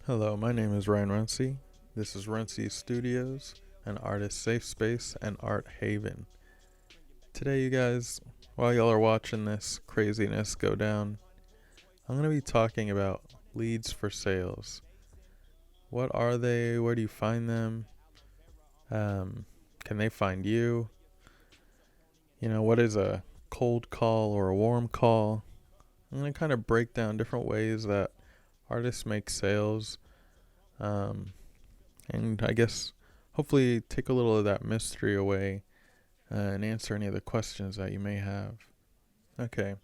Hello, my name is Ryan Runcie. This is Runcie Studios, an artist safe space and art haven. Today, you guys, while y'all are watching this craziness go down, I'm going to be talking about leads for sales. What are they? Where do you find them? Um, can they find you? What is a cold call or a warm call? I'm going to kind of break down different ways that artists make sales. Um, and I guess hopefully take a little of that mystery away and answer any of the questions that you may have. Okay,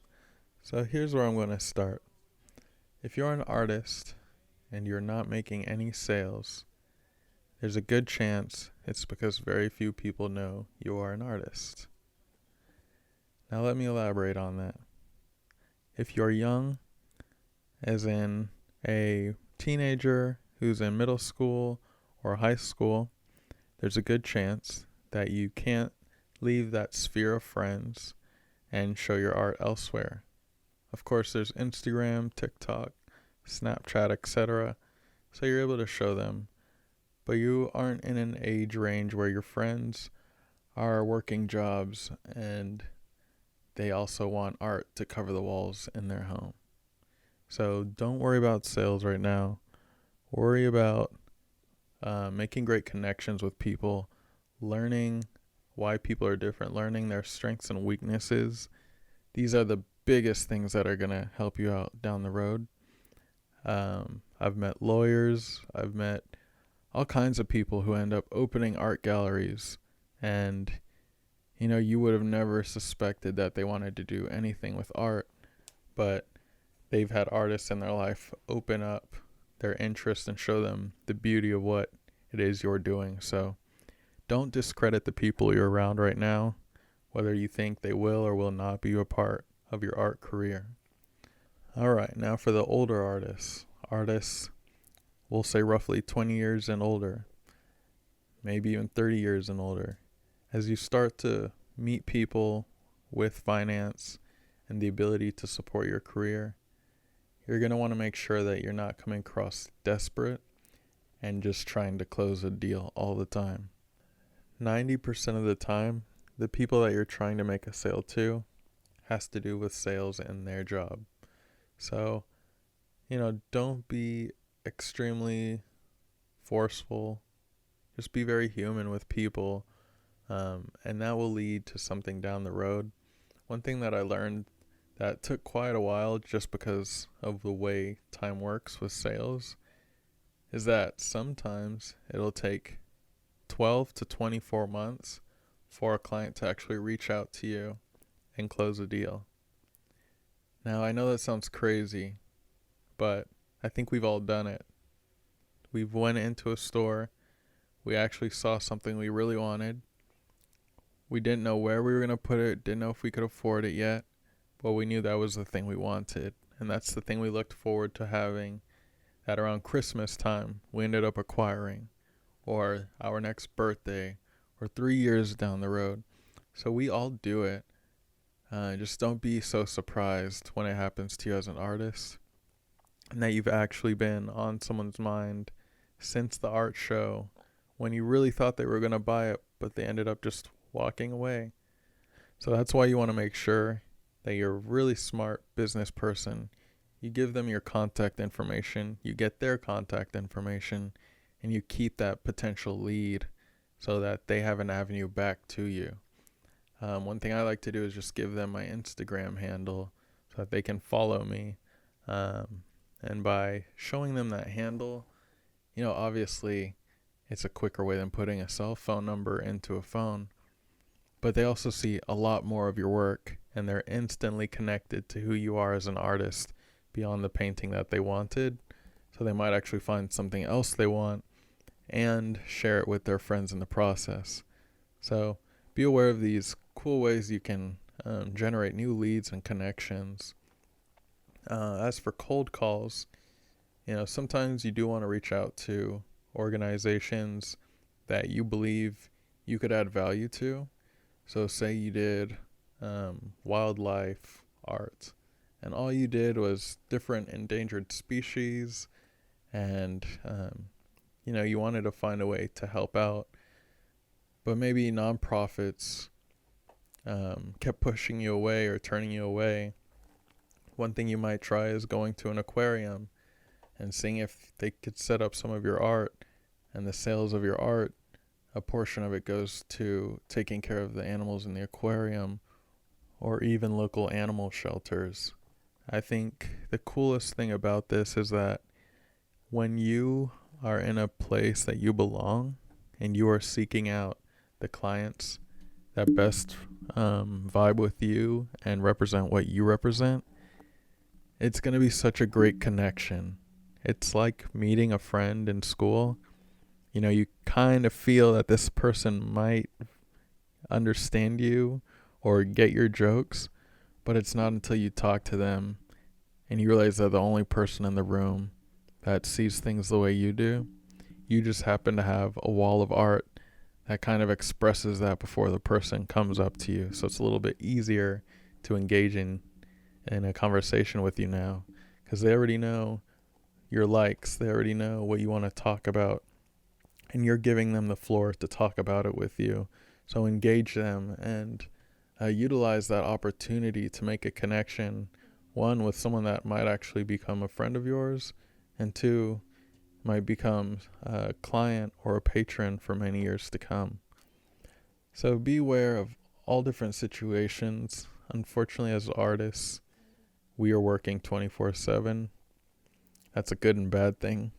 so here's where I'm going to start. If you're an artist and you're not making any sales, there's a good chance it's because very few people know you are an artist. Now, let me elaborate on that. If you're young, as in a teenager who's in middle school or high school, there's a good chance that you can't leave that sphere of friends and show your art elsewhere. Of course, there's Instagram, TikTok, Snapchat, etc. So you're able to show them. But you aren't in an age range where your friends are working jobs and they also want art to cover the walls in their home. So don't worry about sales right now. Worry about making great connections with people, learning why people are different, learning their strengths and weaknesses. These are the biggest things that are going to help you out down the road. I've met lawyers, I've met all kinds of people who end up opening art galleries, and you would have never suspected that they wanted to do anything with art, but they've had artists in their life open up their interest and show them the beauty of what it is you're doing. So don't discredit the people you're around right now, whether you think they will or will not be a part of your art career. All right, now for the older artists. Artists, we'll say roughly 20 years and older, maybe even 30 years and older. As you start to meet people with finance and the ability to support your career, you're going to want to make sure that you're not coming across desperate and just trying to close a deal all the time. 90% of the time, the people that you're trying to make a sale to has to do with sales in their job. So, don't be extremely forceful. Just be very human with people, and that will lead to something down the road. One thing that I learned that took quite a while just because of the way time works with sales is that sometimes it'll take 12 to 24 months for a client to actually reach out to you and close a deal. Now, I know that sounds crazy, but I think we've all done it. We've went into a store, we actually saw something we really wanted. We didn't know where we were going to put it, didn't know if we could afford it yet, but we knew that was the thing we wanted. And that's the thing we looked forward to having at around Christmas time we ended up acquiring, or our next birthday, or 3 years down the road. So we all do it. Just don't be so surprised when it happens to you as an artist, and that you've actually been on someone's mind since the art show when you really thought they were going to buy it, but they ended up just walking away. So that's why you want to make sure that you're a really smart business person. You give them your contact information, you get their contact information, and you keep that potential lead so that they have an avenue back to you. One thing I like to do is just give them my Instagram handle so that they can follow me. And by showing them that handle, obviously it's a quicker way than putting a cell phone number into a phone. But they also see a lot more of your work, and they're instantly connected to who you are as an artist beyond the painting that they wanted. So they might actually find something else they want and share it with their friends in the process. So be aware of these cool ways you can generate new leads and connections. As for cold calls, sometimes you do want to reach out to organizations that you believe you could add value to. So say you did wildlife art, and all you did was different endangered species and you wanted to find a way to help out, but maybe nonprofits kept pushing you away or turning you away. One thing you might try is going to an aquarium and seeing if they could set up some of your art, and the sales of your art, a portion of it goes to taking care of the animals in the aquarium or even local animal shelters. I think the coolest thing about this is that when you are in a place that you belong and you are seeking out the clients that best vibe with you and represent what you represent, it's going to be such a great connection. It's like meeting a friend in school. You kind of feel that this person might understand you or get your jokes, but it's not until you talk to them and you realize they're the only person in the room that sees things the way you do. You just happen to have a wall of art that kind of expresses that before the person comes up to you. So it's a little bit easier to engage in a conversation with you now, because they already know your likes. They already know what you want to talk about, and you're giving them the floor to talk about it with you. So engage them and utilize that opportunity to make a connection, one, with someone that might actually become a friend of yours, and two, might become a client or a patron for many years to come. So be aware of all different situations. Unfortunately, as artists, we are working 24/7. That's a good and bad thing.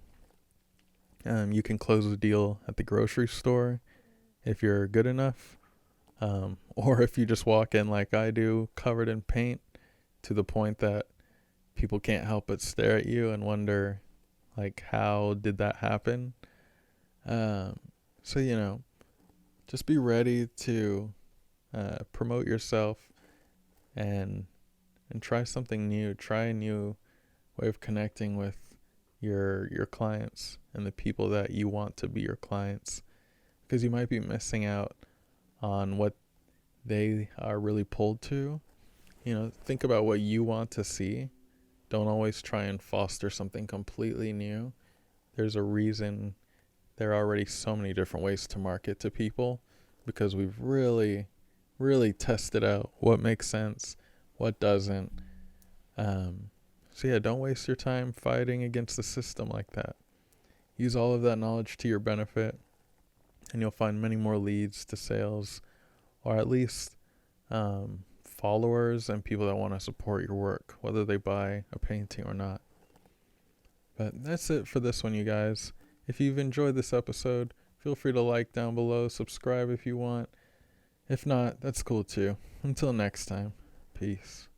You can close a deal at the grocery store if you're good enough, or if you just walk in like I do, covered in paint, to the point that people can't help but stare at you and wonder, like, how did that happen? So just be ready to promote yourself and try something new. Try a new way of connecting with your clients and the people that you want to be your clients, because you might be missing out on what they are really pulled to. Think about what you want to see. Don't always try and foster something completely new. There's a reason there are already so many different ways to market to people, because we've really, really tested out what makes sense, what doesn't. So yeah, don't waste your time fighting against the system like that. Use all of that knowledge to your benefit, and you'll find many more leads to sales, or at least followers and people that want to support your work, whether they buy a painting or not. But that's it for this one, you guys. If you've enjoyed this episode, feel free to like down below, subscribe if you want. If not, that's cool too. Until next time, peace.